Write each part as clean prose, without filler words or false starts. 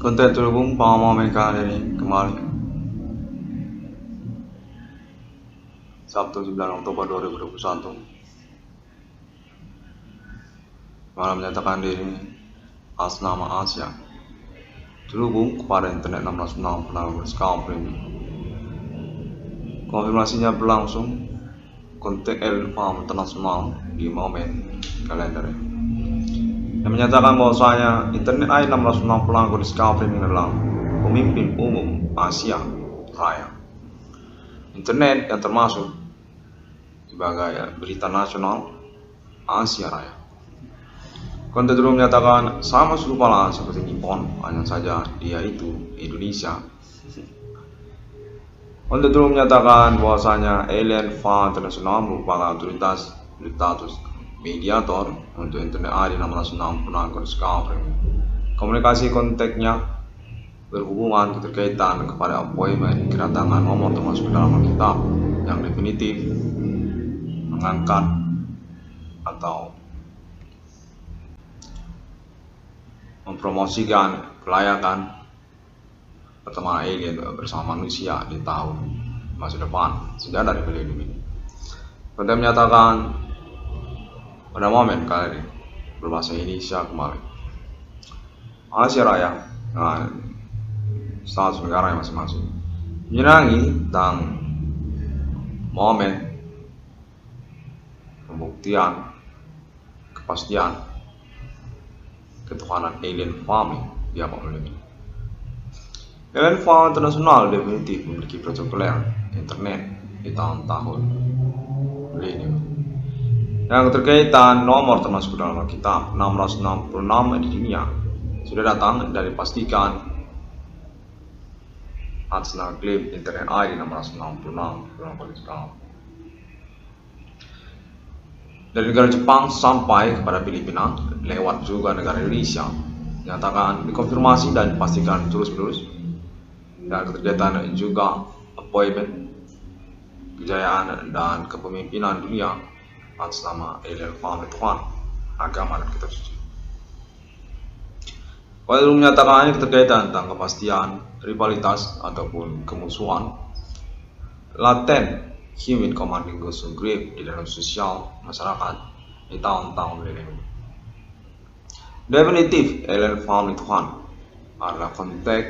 Konten terhubung Pama mereka hari ini kembali Sabtu 9 Oktober 2021 malah menyatakan diri atas nama Asia terhubung kepada internet 606 melalui skala premium. Konfirmasinya berlangsung kontak Alien Farm internasional di momen kalender yang menyatakan bahwasanya internet i660 pelanggan di skala premium adalah pemimpin umum Asia Raya. Internet yang termasuk sebagai berita nasional Asia Raya. Konten dulu menyatakan sama serupa seperti Nippon, hanya saja dia itu Indonesia. Konten dulu menyatakan bahwasanya Alien Farm internasional merupakan otoritas berstatus mediator untuk internet i660 pelanggan skala premium. Komunikasi kontaknya berhubungan keterkaitan kepada appointment kedatangan nomor termasuk dalam Alkitab yang definitif mengangkat atau mempromosikan kelayakan pertemuan alien bersama manusia di tahun masa depan sudah dari milenium ini. Konten menyatakan pada momen kali ini berbahasa Indonesia kembali Asia Raya dengan status negara yang masing-masing menyenangi tentang momen pembuktian kepastian ketuhanan Alien Farm di apa ini. Alien Farm internasional definitif memiliki protokoler internet di tahun-tahun milenium yang keterkaitan nomor termasuk dalam Alkitab 666 di dunia sudah datang dari pastikan atas nama klaim internet ID 666 dalam skala dari negara Jepang sampai kepada Filipina lewat juga negara Indonesia dinyatakan dikonfirmasi dan dipastikan terus-menerus dan keterkaitan juga appointment kejayaan dan kepemimpinan dunia atas nama Alien Farm Tuhan agama dan kitab suci. Kalau menyatakan keterkaitan tentang kepastian rivalitas ataupun kemusuhan laten human commanding goes to grave di dalam sosial masyarakat di tahun-tahun milenium. Definitif Alien Farm Tuhan adalah konteks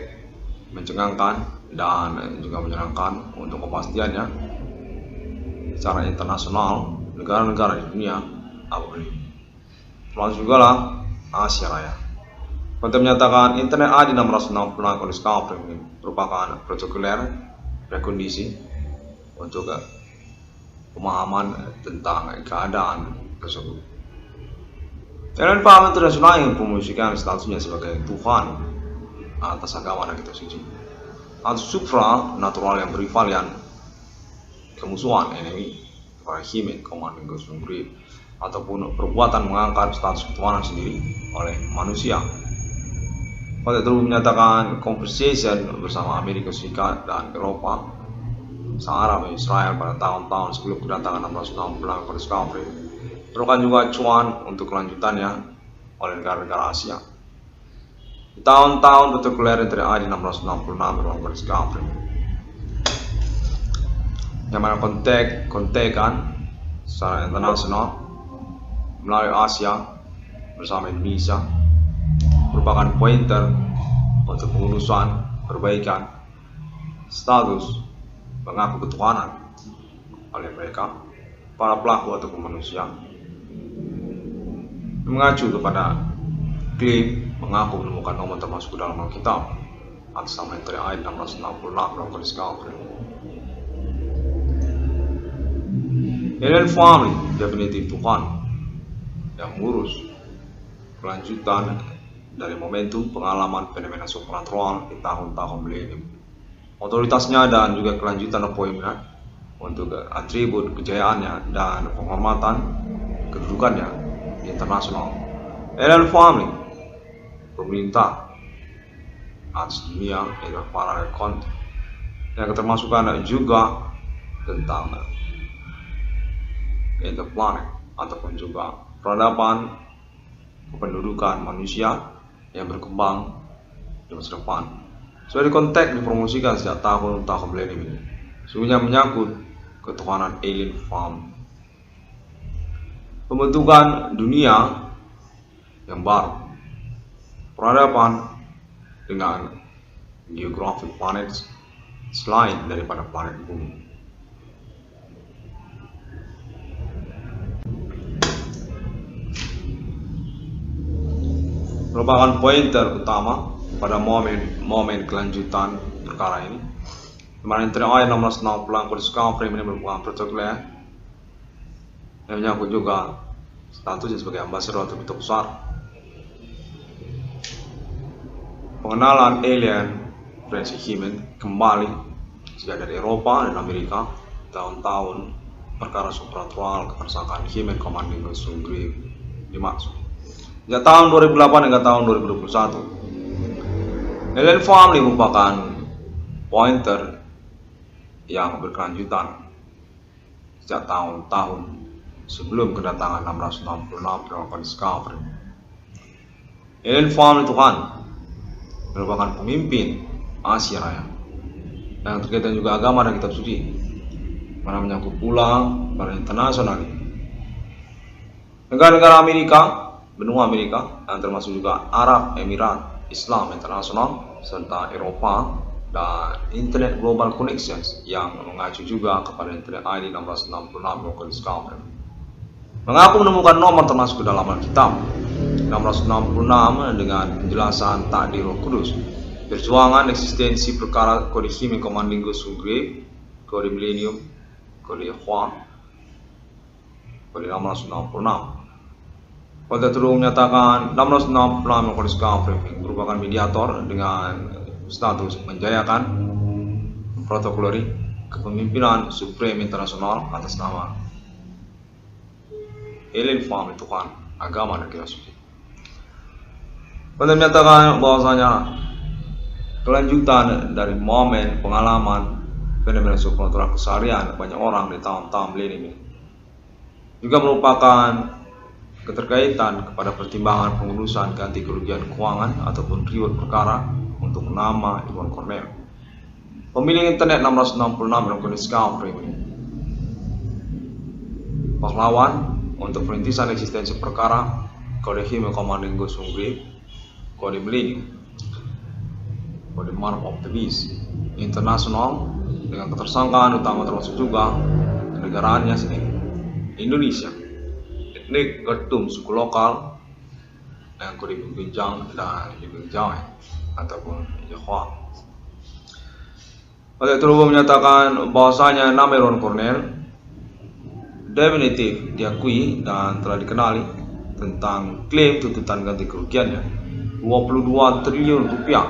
mencengangkan dan juga menyenangkan untuk kepastiannya secara internasional negara-negara di dunia apapun termasuk juga lah Asia Raya. Konten menyatakan internet ID 660 pelanggan skala premium merupakan protokoler rekondisi untuk pemahaman tentang keadaan tersebut. Alien Farm internasional yang mempromosikan statusnya sebagai Tuhan atas agama dan kitab suci atau supra natural yang berrivalian kemusuhan enemy para human commanding goes from grave ataupun perbuatan mengangkat status ketuhanan sendiri oleh manusia. Pada itu menyatakan conversation bersama Amerika Serikat dan Eropa, sang Arab dan Israel pada tahun-tahun sebelum kedatangan 660 pelanggan skala premium merupakan juga cuan untuk kelanjutannya oleh negara-negara Asia. Di tahun-tahun protokoler internet ID 666 pelanggan skala premium yang mana kontekan secara internasional melalui Asia bersama Indonesia merupakan pointer untuk pengurusan perbaikan status mengaku ketuhanan oleh mereka para pelaku ataupun manusia mengacu kepada klaim mengaku menemukan nomor termasuk dalam Alkitab atas nama internet ID 666 pelanggan skala premium. Alien Farm definitif Tuhan yang mengurus kelanjutan dari momentum pengalaman fenomena supernatural di tahun-tahun milenium. Otoritasnya dan juga kelanjutan appointment untuk atribut kejayaannya dan penghormatan kedudukannya di internasional. Alien Farm pemerintah atas dunia adalah para rekon yang termasukkan juga tentang the planet ataupun juga peradaban kependudukan manusia yang berkembang di masa depan. Sudah konteks dipromosikan sejak tahun-tahun milenium ini. Sungguhnya menyangkut ketuhanan alien farm, pembentukan dunia yang baru, peradaban dengan geographic planet selain daripada planet bumi. Merupakan pointer utama pada momen kelanjutan perkara ini. Kemarin terakhir 1660 discovery ini merupakan protokoler yang menyangkut juga statusnya sebagai ambassador atau duta besar. Pengenalan alien Francis Himen kembali sejak dari Eropa dan Amerika. Tahun-tahun perkara supranatural ketersangkaan Himen commanding Sungri dimaksud. Sejak tahun 2008 hingga tahun 2021, alien family merupakan pointer yang berkelanjutan sejak tahun-tahun sebelum kedatangan 666 melakukan discovery. Alien family Tuhan merupakan pemimpin Asia Raya yang terkait juga agama dan kitab suci, mana menyangkut pula pada internasional. Negara-negara Amerika, benua Amerika, yang termasuk juga Arab, Emirat, Islam Internasional, serta Eropa, dan Internet Global Connections yang mengacu juga kepada Internet ID 1666 Local Discovery. Mengaku menemukan nomor termasuk ke dalam Alkitab 666 dengan penjelasan takdir Roh Kudus, perjuangan eksistensi perkara kode Himen commanding Sungri, kode milenium, kode Ikhwan, kode 666. Pada terus menyatakan 666 Local Discovery merupakan mediator dengan status menjayakan protokoleri kepemimpinan Supreme Internasional atas nama alien family Tuhan, agama dan kitab suci. Pada menyatakan bahwasanya kelanjutan dari momen pengalaman fenomena supernatural keseharian banyak orang di tahun-tahun milenium ini juga merupakan keterkaitan kepada pertimbangan pengurusan ganti kerugian keuangan ataupun reward perkara untuk nama Iwan Cornell, pemilik internet 666 melakukan discovery ini, pahlawan untuk perintisan eksistensi perkara kode Himen commanding Sungri, kode milenium, kode Mark of the Beast internasional dengan ketersangkaan utama termasuk juga kenegaraannya sendiri, Indonesia, etnik Gertum suku lokal yang kode Binjang dan Binjang ataupun Yahwa. Pada itu menyatakan bahwasanya nama Iwan Cornell definitif diakui dan telah dikenali tentang klaim tuntutan ganti kerugiannya 22 triliun rupiah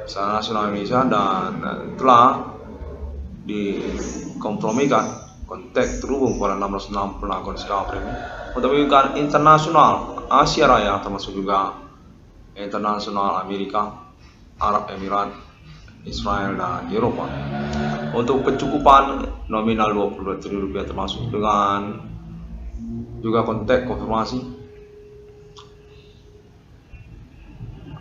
secara nasional Indonesia dan telah dikompromikan konteks terhubung pada 666 pelakon discovery untuk menunjukkan internasional Asia Raya termasuk juga internasional Amerika, Arab Emirat, Israel dan Eropa untuk pencukupan nominal 22 triliun rupiah termasuk dengan juga konteks konfirmasi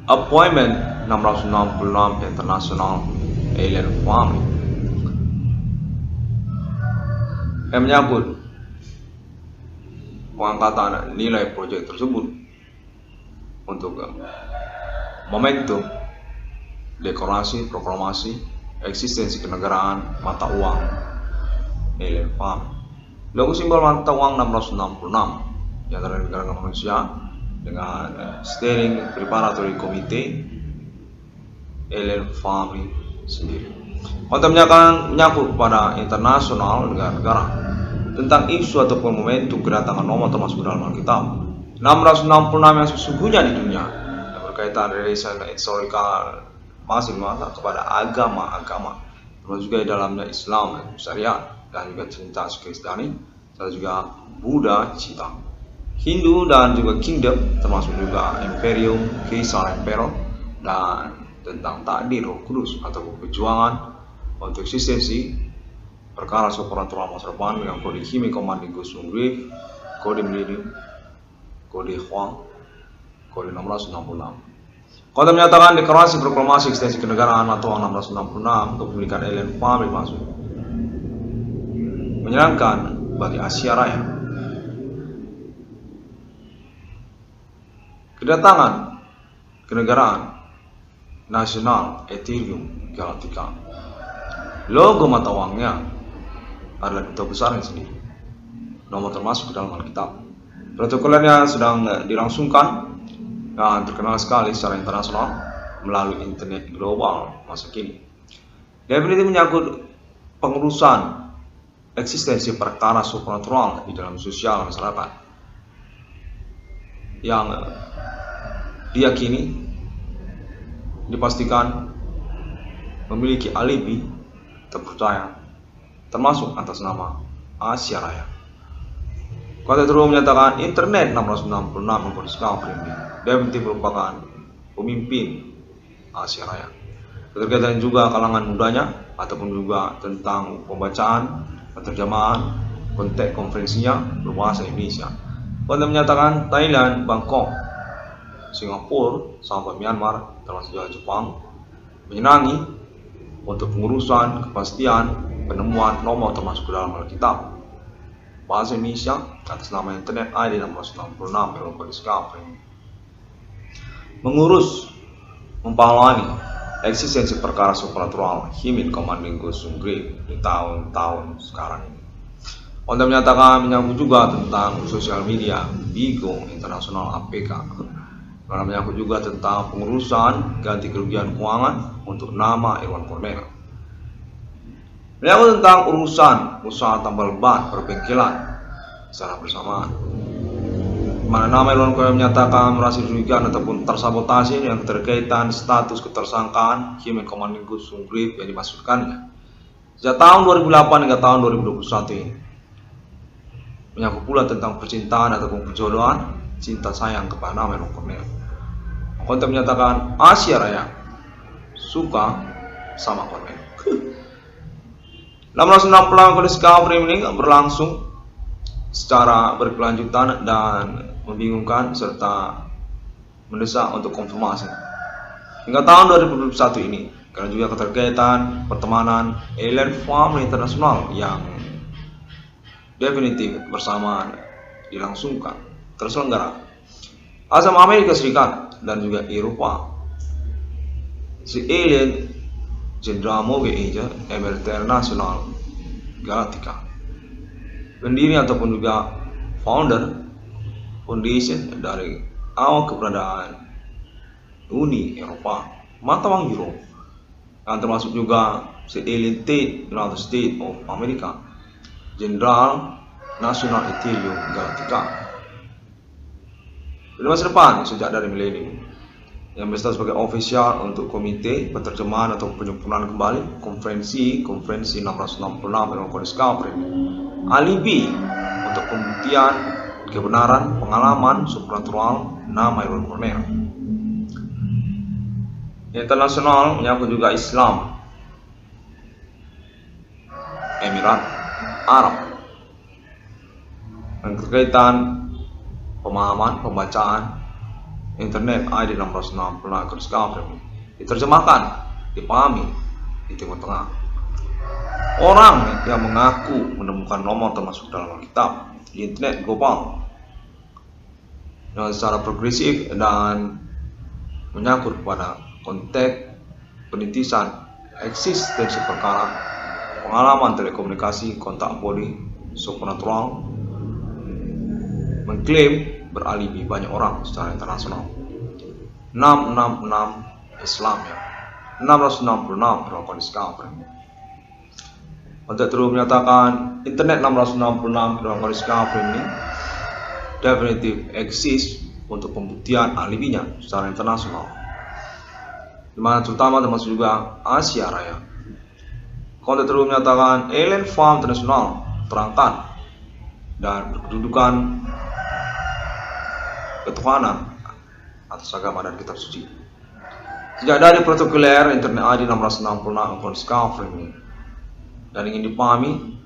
appointment 666 international alien family yang menyangkut pengangkatan nilai proyek tersebut untuk momentum dekorasi proklamasi eksistensi kenegaraan mata uang alien family. Logo simbol mata uang 666 yang dari negara manusia dengan steering preparatory committee alien family sendiri. Untuk menyangkut pada internasional negara-negara tentang isu ataupun momentum kedatangan nomor termasuk dalam Alkitab 666 yang sesungguhnya di dunia yang berkaitan relation historical masih mengatakan kepada agama-agama termasuk juga di dalamnya Islam, Syariat dan juga cinta Kristiani, serta juga Buddha, Cita, Hindu dan juga Kingdom termasuk juga Imperium, Kaisar Emperor dan tentang takdir Roh Kudus atau perjuangan untuk eksistensi perkara supernatural masa depan dengan kode Himen commanding Sungri, kode milenium, kode Huang, kode 666. Konten menyatakan deklarasi proklamasi eksistensi kenegaraan atau 666 kepemilikan alien family masuk menyenangkan bagi Asia Raya. Kedatangan kenegaraan nasional Ethereum Galactica. Logo mata uangnya adalah duta besarnya sendiri. Nomor termasuk ke dalam Alkitab. Protokolernya sedang dilangsungkan dan terkenal sekali secara internasional melalui internet global masa kini. Definitif menyangkut pengurusan eksistensi perkara supernatural di dalam sosial masyarakat yang diyakini dipastikan memiliki alibi terpercaya termasuk atas nama Asia Raya. Kota Terus menyatakan internet 666 Discovery definitif merupakan pemimpin Asia Raya. Keterkaitan juga kalangan mudanya ataupun juga tentang pembacaan, penerjemahan, konteks konferensinya berbahasa Indonesia. Kota menyatakan Thailand, Bangkok, Singapura sampai Myanmar termasuk juga Jepang menyenangi untuk pengurusan kepastian penemuan nomor termasuk ke dalam Alkitab bahasa Indonesia atas nama internet ID 666 Discovery. Mengurus, memahami eksistensi perkara supernatural Himit Commanding Gosung Grip di tahun-tahun sekarang ini. Untuk menyatakan menyangkut juga tentang sosial media Bigo Internasional APK, karena menyangkut juga tentang pengurusan ganti kerugian keuangan untuk nama Irwan Cornel. Menyangkut tentang urusan usaha tambal ban perbengkelan secara bersamaan, mana nama Irwan Cornel menyatakan merasa dirugikan ataupun tersabotase yang terkaitan status ketersangkaan Himit Commanding Gosung Grip yang dimaksudkannya sejak tahun 2008 hingga tahun 2021 ini. Menyangkut pula tentang percintaan ataupun perjodohan cinta sayang kepada nama Irwan Cornel. Konten menyatakan Asia Raya suka sama Cornel. 666 Discovery ini berlangsung secara berkelanjutan dan membingungkan serta mendesak untuk konfirmasi hingga tahun 2021 ini, karena juga keterkaitan pertemanan alien family internasional yang definitif bersamaan dilangsungkan terselenggara asal Amerika Serikat dan juga Eropa. Si alien Jenderal Moge Aja International Galactica, pendiri ataupun juga founder foundation dari awal keberadaan Uni Eropa, mata uang Euro, yang termasuk juga si alien United States of America, Jenderal Nasional Ethereum Galactica. Di masa depan sejak dari milenium yang berstatus sebagai official untuk komite penerjemahan atau penyempurnaan kembali konferensi 666 Discovery, alibi untuk pembuktian kebenaran pengalaman supernatural nama Irwan Cornel. Internasional menyangkut juga Islam, Emirat Arab, yang berkaitan pemahaman pembacaan internet ID 666 Discovery diterjemahkan, dipahami di Timur Tengah. Orang yang mengaku menemukan nomor termasuk dalam Alkitab di internet global yang secara progresif dan menyangkut pada konteks penelitian eksistensi perkara pengalaman telekomunikasi kontak body supernatural, mengklaim beralibi banyak orang secara internasional. 666 Islam ya, 666 Discovery. Untuk terus menyatakan internet 666 Discovery ini definitif eksis untuk pembuktian alibinya secara internasional, dimana terutama termasuk juga Asia Raya. Konten terus menyatakan alien farm internasional terangkat dan berkedudukan ketuhanan atas agama dan kitab suci. Sejak dari protokoler internet ID 666 Discovery dan ingin dipahami,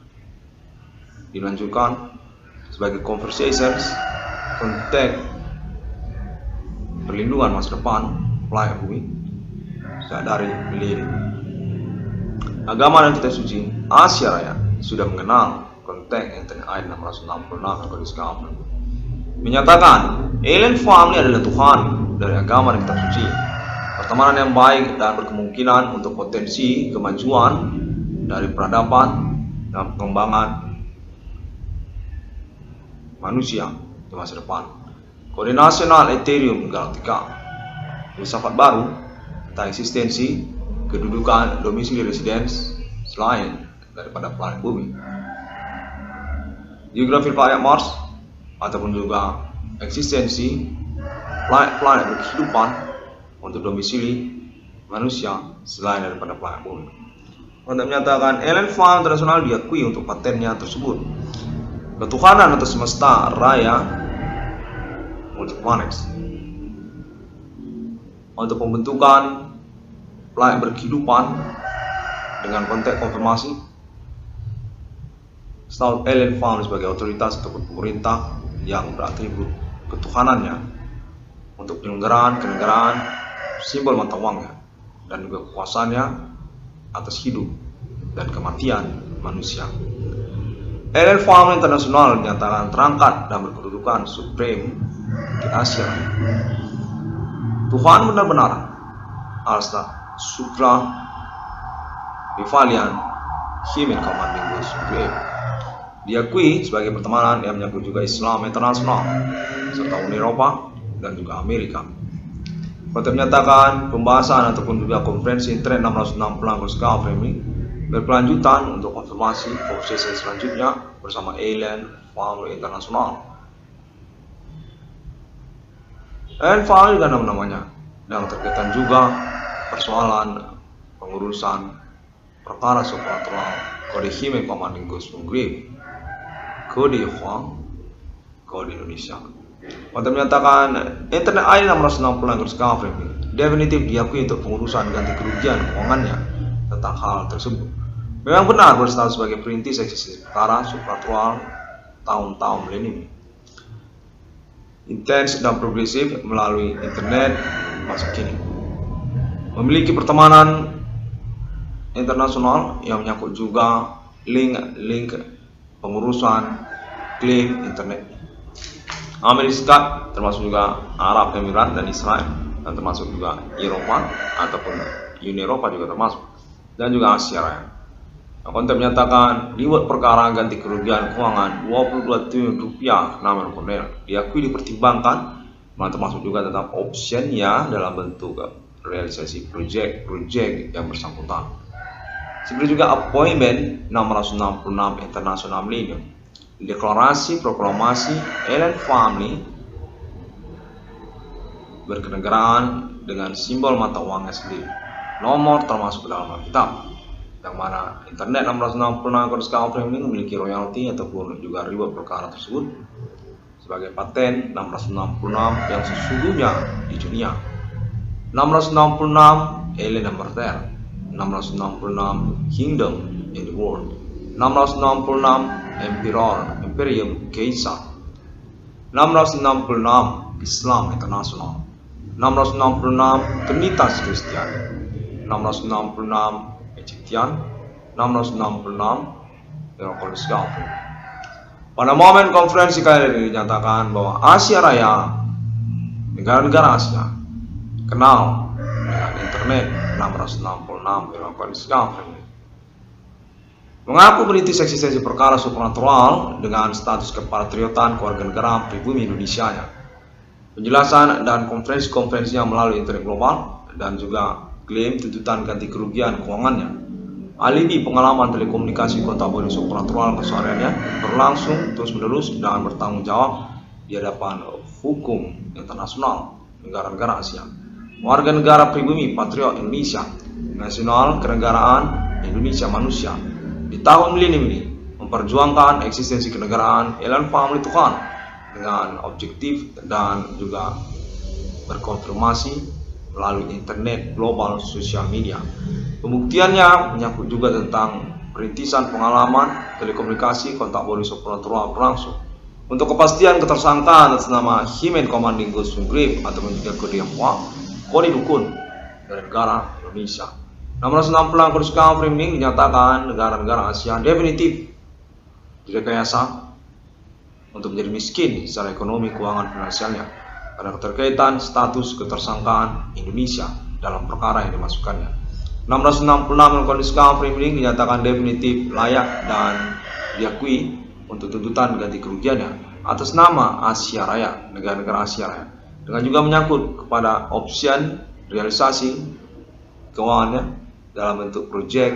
dilanjutkan sebagai conversations, konteks perlindungan masa depan planet bumi dari milenium. Agama dan kitab suci Asia Raya sudah mengenal konteks internet ayat 666 yang kediscover menyatakan alien family adalah Tuhan dari agama dan kitab suci, pertemanan yang baik dan berkemungkinan untuk potensi kemajuan dari peradaban dan pengembangan manusia di masa depan. Kode nasional Ethereum Galactica, filsafat baru tentang eksistensi kedudukan domisili residence selain daripada planet bumi, geografi planet Mars, ataupun juga eksistensi planet-planet berkehidupan untuk domisili manusia selain daripada planet bumi. Untuk menyatakan alien farm internasional diakui untuk patennya tersebut. Ketuhanan atas semesta raya multiplanet untuk pembentukan planet berkehidupan dengan konteks konfirmasi status alien farm sebagai otoritas ataupun pemerintah yang beratribut ketuhanannya untuk penyelenggaraan kenegaraan simbol mata uangnya dan juga kekuasaannya atas hidup dan kematian manusia. Alien farm internasional dinyatakan terangkat dan berkedudukan supreme di Asia. Tuhan benar-benar Alsta Supra Bivalian Human Commanding Will Supreme diakui sebagai pertemanan yang menyangkut juga Islam internasional serta Uni Eropa dan juga Amerika. Pada menyatakan pembahasan ataupun juga konferensi internet 666 Framing berkelanjutan untuk konfirmasi obsesi selanjutnya bersama alien family internasional. Alien family dan namanya dan terkaitan juga persoalan pengurusan perkara supernatural kode Human Commanding Ghost Grave, kode Huang, kode Indonesia. Pada menyatakan internet ayat 666 Framing definitif diakui untuk pengurusan ganti kerugian keuangannya tentang hal tersebut. Memang benar berstatus sebagai perintis eksistensi perkara supernatural tahun-tahun milenium. Intens dan progresif melalui internet masa kini. Memiliki pertemanan internasional yang menyangkut juga link pengurusan klaim internet. Amerika Serikat termasuk juga Arab Emirat dan Israel dan termasuk juga Eropa ataupun Uni Eropa juga termasuk dan juga Asia Raya. Konten menyatakan reward perkara ganti kerugian keuangan 22 triliun rupiah nama Cornell diakui dipertimbangkan, termasuk juga tentang optionnya dalam bentuk realisasi proyek yang bersangkutan. Seperti juga appointment 666 International Millennium, deklarasi proklamasi alien family berkenegaraan dengan simbol mata uangnya sendiri, nomor termasuk dalam Alkitab, yang mana internet 666 Framing memiliki royalti ataupun juga reward perkara tersebut sebagai paten 666 yang sesungguhnya di dunia. 666 alien number 10, 666 kingdom in the world, 666 imperium Kaisar, 666 Islam internasional, 666 Trinitas Kristen, 666 Egyptian, 666 Eurocodiscal. Pada momen konferensi kali ini dinyatakan bahwa Asia Raya, negara-negara Asia, kenal dengan internet 666 Eurocodiscal. Mengaku merintis eksistensi perkara supernatural dengan status kepatriotan kewarganegaraan pribumi Indonesia-nya. Penjelasan dan konferensi-konferensinya melalui internet global dan juga klaim tuntutan ganti kerugian keuangannya, alibi pengalaman telekomunikasi kontak bodi supernatural kesehariannya berlangsung terus-menerus dan bertanggung jawab di hadapan hukum internasional negara-negara Asia, warga negara pribumi patriot Indonesia, nasional kenegaraan Indonesia manusia di tahun milenium ini memperjuangkan eksistensi kenegaraan alien family Tuhan dengan objektif dan juga berkonfirmasi melalui internet, global, sosial media. Pembuktiannya menyangkut juga tentang perintisan pengalaman telekomunikasi kontak bodi supernatural berlangsung Untuk kepastian ketersangkaan atas nama Himen Commanding Ghost Grip atau juga kode Tionghoa, kode dukun dari negara Indonesia. 666 kode skala framing dinyatakan negara-negara Asia definitif direkayasa untuk menjadi miskin secara ekonomi keuangan finansialnya karena keterkaitan status ketersangkaan Indonesia dalam perkara yang dimasukkannya. 666 kode skala framing dinyatakan definitif layak dan diakui untuk tuntutan ganti kerugiannya atas nama Asia Raya, negara-negara Asia Raya, dengan juga menyangkut kepada opsi realisasi keuangannya dalam bentuk proyek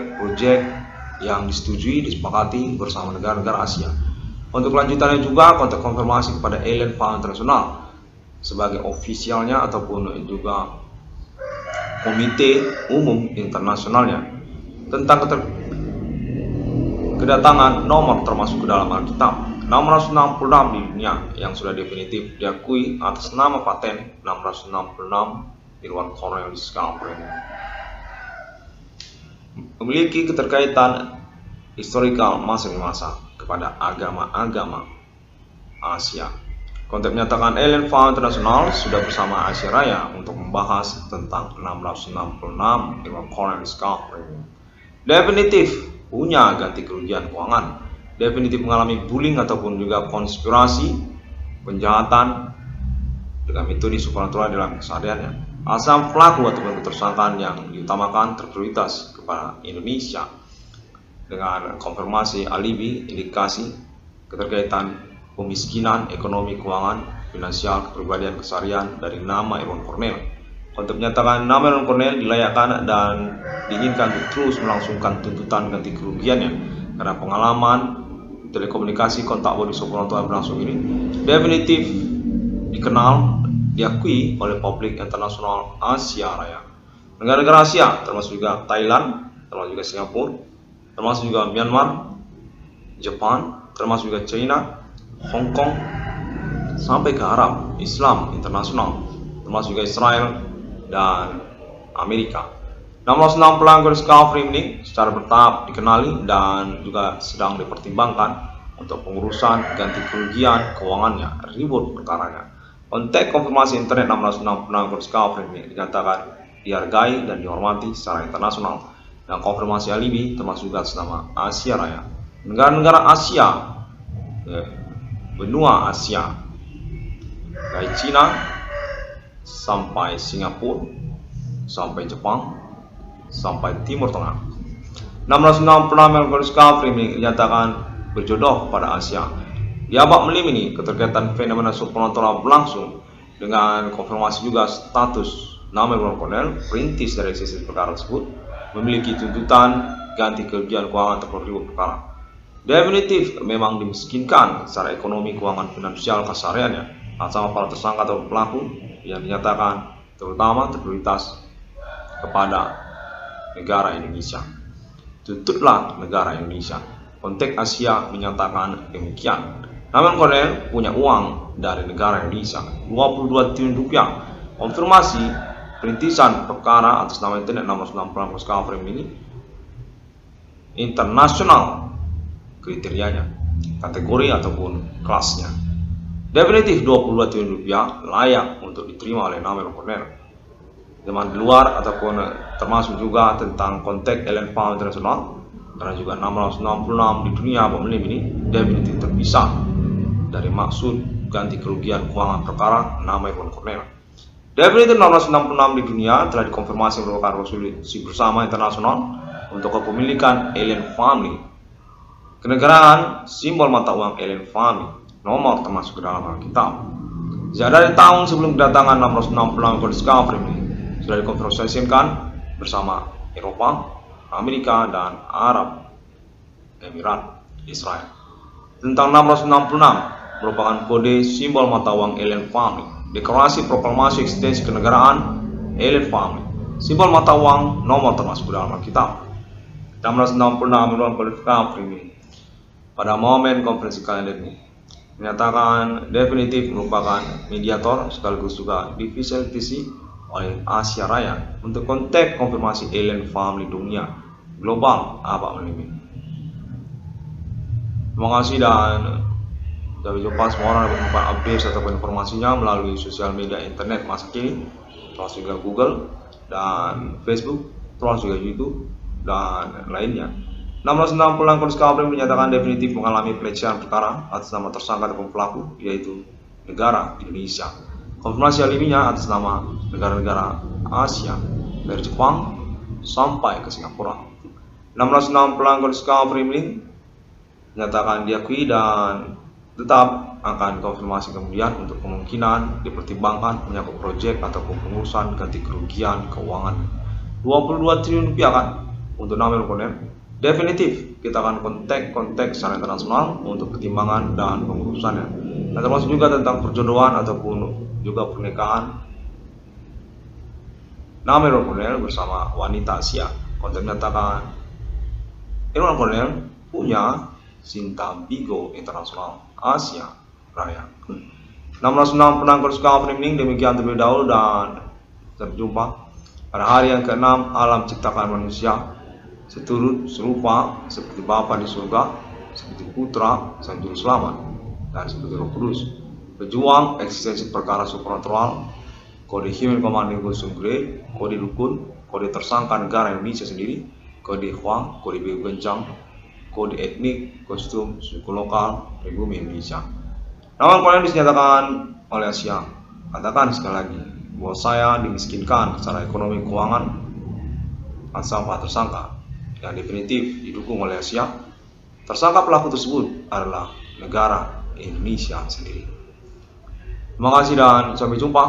yang disetujui, disepakati bersama negara-negara Asia. Untuk kelanjutannya juga kontak konfirmasi kepada Alien Fund Internasional sebagai ofisialnya ataupun juga komite umum internasionalnya tentang kedatangan nomor termasuk ke dalam Alkitab 666 di dunia yang sudah definitif diakui atas nama paten 666 Irwan Cornelis Calvin memiliki keterkaitan historikal masa demi masa kepada agama-agama Asia. Konteks menyatakan Alien Fund Internasional sudah bersama Asia Raya untuk membahas tentang 666 Irwan Cornelis Calvin definitif punya ganti kerugian keuangan, definitif mengalami bullying ataupun juga konspirasi, penjahatan dengan metode supernatural dalam kesehariannya. Asal pelaku ataupun ketersangkaan yang diutamakan terprioritas kepada Indonesia dengan konfirmasi alibi, indikasi keterkaitan pemiskinan, ekonomi, keuangan, finansial, kepribadian, keseharian dari nama Irwan Cornel. Untuk menyatakan nama Irwan Cornel dilayakkan dan diinginkan untuk terus melangsungkan tuntutan ganti kerugiannya karena pengalaman telekomunikasi kontak body supernatural berlangsung ini definitif dikenal, diakui oleh publik internasional Asia Raya. Negara-negara Asia termasuk juga Thailand, termasuk juga Singapura, termasuk juga Myanmar, Jepang, termasuk juga China, Hong Kong, sampai ke Arab, Islam internasional, termasuk juga Israel dan Amerika. 666 pelanggar skala framing secara bertahap dikenali dan juga sedang dipertimbangkan untuk pengurusan ganti kerugian keuangannya, ribut perkaranya. Konteks konfirmasi internet 666 pelanggar skala framing dinyatakan dihargai dan dihormati secara internasional dan konfirmasi alibi termasuk juga atas nama Asia Raya. Negara-negara Asia, benua Asia, dari Cina sampai Singapura, sampai Jepang, sampai Timur Tengah. 666 pelanggar skala framing dinyatakan berjodoh pada Asia. Di abad melim ini, keterkaitan fenomena supernatural berlangsung dengan konfirmasi juga status nama Irwan Cornel, perintis dari eksekusi perkara tersebut, memiliki tuntutan ganti kerugian keuangan atau ribut perkara. Definitif memang dimiskinkan secara ekonomi keuangan finansial kesehariannya sama para tersangka atau pelaku yang dinyatakan terutama terprioritas kepada negara Indonesia. Tuntutlah negara Indonesia. Konteks Asia menyatakan demikian. Namun Cornel punya uang dari negara Indonesia 22 triliun rupiah. Konfirmasi perintisan perkara atas nama internet 666 skala framing ini internasional kriterianya, kategori ataupun kelasnya. Definitif 22 triliun rupiah layak untuk diterima oleh nama Cornel. Zaman di luar ataupun termasuk juga tentang konteks Alien Fund Internasional karena juga 666 di dunia pemilik ini definitif terpisah dari maksud ganti kerugian keuangan perkara nama Irwan Cornel. Definitif 666 di dunia telah dikonfirmasi merupakan resolusi bersama internasional untuk kepemilikan Alien Family. Kenegaraan simbol mata uang Alien Family nomor termasuk ke dalam Alkitab. Sejak dari tahun sebelum kedatangan 666 kode skala framing sudah dikonfirmasikan bersama Eropa, Amerika, dan Arab Emirat, Israel. Tentang 666 merupakan kode simbol mata uang Alien Family, deklarasi proklamasi eksistensi kenegaraan Alien Family, simbol mata uang nomor termasuk dalam Alkitab. 666 merupakan kode skala framing pada momen konferensi kalender ini menyatakan definitif merupakan mediator sekaligus juga difasilitasi oleh Asia Raya untuk konteks konfirmasi Alien Family dunia global abad melim. Terima kasih dan Sampai jumpa, semua orang dapat menemukan update ataupun informasinya melalui sosial media internet masa kini, termasuk juga Google dan Facebook, termasuk juga YouTube dan lainnya. 16 pelanggan Kapolri menyatakan definitif mengalami pelecehan perkara atas nama tersangka ataupun pelaku, yaitu negara Indonesia. Konfirmasi aliminya atas nama negara-negara Asia dari Jepang sampai ke Singapura. 16 pelanggan Kapolri menyatakan diakui dan tetap akan konfirmasi kemudian untuk kemungkinan dipertimbangkan menyangkut proyek ataupun pengurusan ganti kerugian keuangan 22 triliun rupiah kan untuk nama Kolonel. Definitif kita akan kontak secara internasional untuk pertimbangan dan pengurusannya. Dan termasuk juga tentang perjodohan ataupun juga pernikahan nama Kolonel bersama wanita Asia. Kontak menyatakan Irwan Kolonel punya Sinta Bigo Internasional Asia Raya. 16 penangkal Kapolri demikian terlebih dahulu, dan sampai jumpa pada hari yang ke-6 alam ciptakan manusia seturut serupa seperti Bapa di surga, seperti Putra Sang Juru Selamat, dan seperti Roh Kudus. Pejuang eksistensi perkara supernatural, kode Human Commanding Kosum Grade, kode dukun, kode tersangka negara Indonesia sendiri, kode Huang, kode Biu Gencang, kode etnik, kostum, suku lokal, pribumi Indonesia. Nama kalian dinyatakan oleh Asia. Katakan sekali lagi bahwa saya dimiskinkan secara ekonomi keuangan atas nama tersangka yang definitif didukung oleh Asia. Tersangka pelaku tersebut adalah negara Indonesia sendiri. Terima kasih dan sampai jumpa.